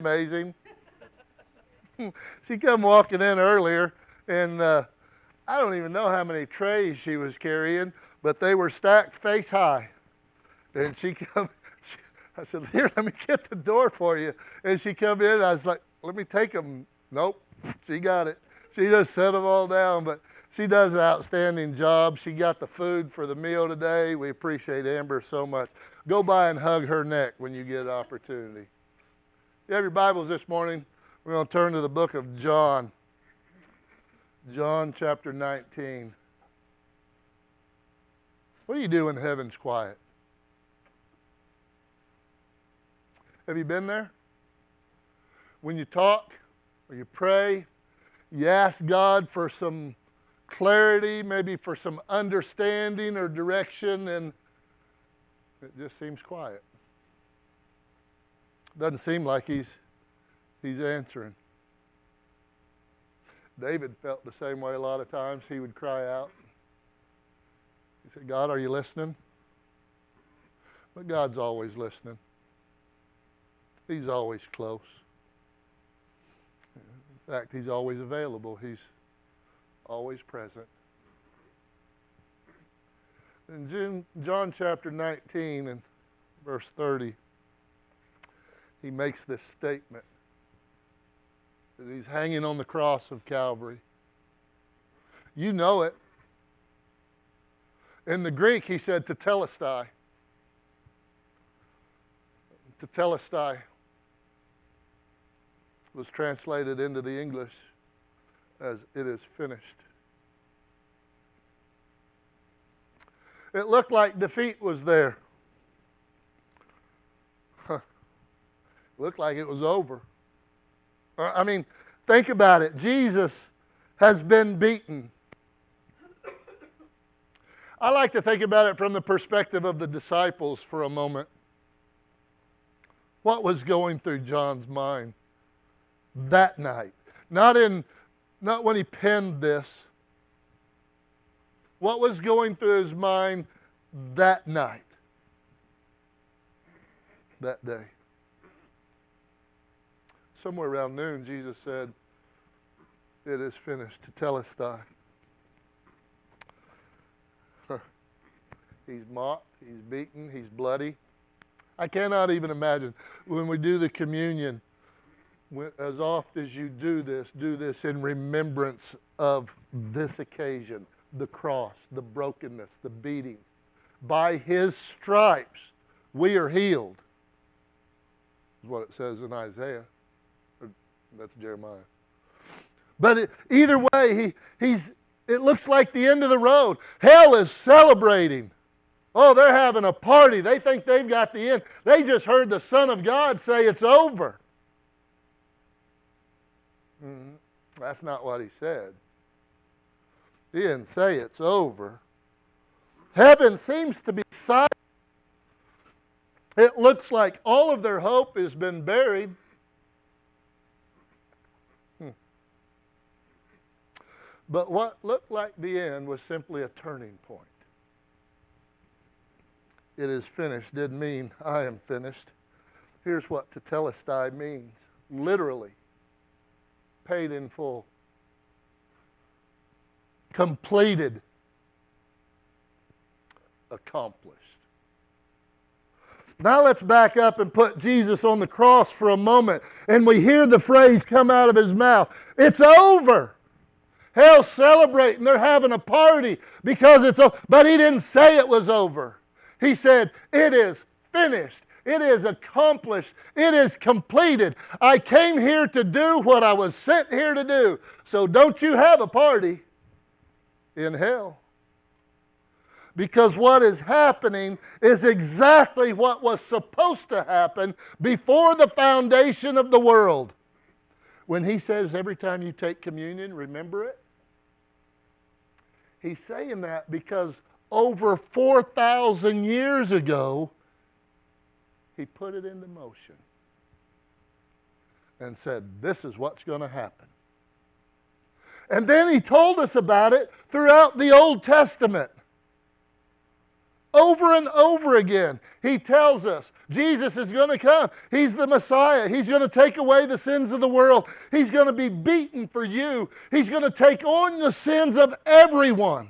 Amazing. She come walking in earlier, and I don't even know how many trays she was carrying, but they were stacked face high. And she come, I said, "Here, let me get the door for you." And she come in. I was like, "Let me take them." Nope, she got it. She just set them all down. But she does an outstanding job. She got the food for the meal today. We appreciate Amber so much. Go by and hug her neck when you get an opportunity. You have your Bibles this morning. We're going to turn to the book of John. John chapter 19. What do you do when heaven's quiet? Have you been there? When you talk or you pray, you ask God for some clarity, maybe for some understanding or direction, and it just seems quiet. Doesn't seem like he's answering. David felt the same way a lot of times. He would cry out. He said, "God, are you listening?" But God's always listening. He's always close. In fact, He's always available. He's always present. In John chapter 19 and verse 30, He makes this statement. He's hanging on the cross of Calvary. You know it. In the Greek, he said, tetelestai. Tetelestai was translated into the English as "it is finished." It looked like defeat was there. It looked like it was over. I mean, think about it. Jesus has been beaten. I like to think about it from the perspective of the disciples for a moment. What was going through John's mind that night? Not when he penned this. What was going through his mind that night? That day. Somewhere around noon, Jesus said, "It is finished." Tetelestai. He's mocked, he's beaten, he's bloody. I cannot even imagine when we do the communion, as oft as you do this in remembrance of this occasion, the cross, the brokenness, the beating. By His stripes, we are healed, is what it says in Isaiah. That's Jeremiah. But either way, it looks like the end of the road. Hell is celebrating. Oh, they're having a party. They think they've got the end. They just heard the Son of God say it's over. That's not what He said. He didn't say it's over. Heaven seems to be silent. It looks like all of their hope has been buried. But what looked like the end was simply a turning point. It is finished didn't mean I am finished. Here's what tetelestai means. Literally, paid in full. Completed. Accomplished. Now let's back up and put Jesus on the cross for a moment, and we hear the phrase come out of His mouth. It's over. Hell's celebrating. They're having a party because it's over. But He didn't say it was over. He said, "It is finished. It is accomplished. It is completed. I came here to do what I was sent here to do. So don't you have a party in hell." Because what is happening is exactly what was supposed to happen before the foundation of the world. When He says every time you take communion, remember it, He's saying that because over 4,000 years ago, He put it into motion and said, this is what's going to happen. And then He told us about it throughout the Old Testament. Over and over again, he tells us Jesus is going to come. He's the Messiah. He's going to take away the sins of the world. He's going to be beaten for you. He's going to take on the sins of everyone.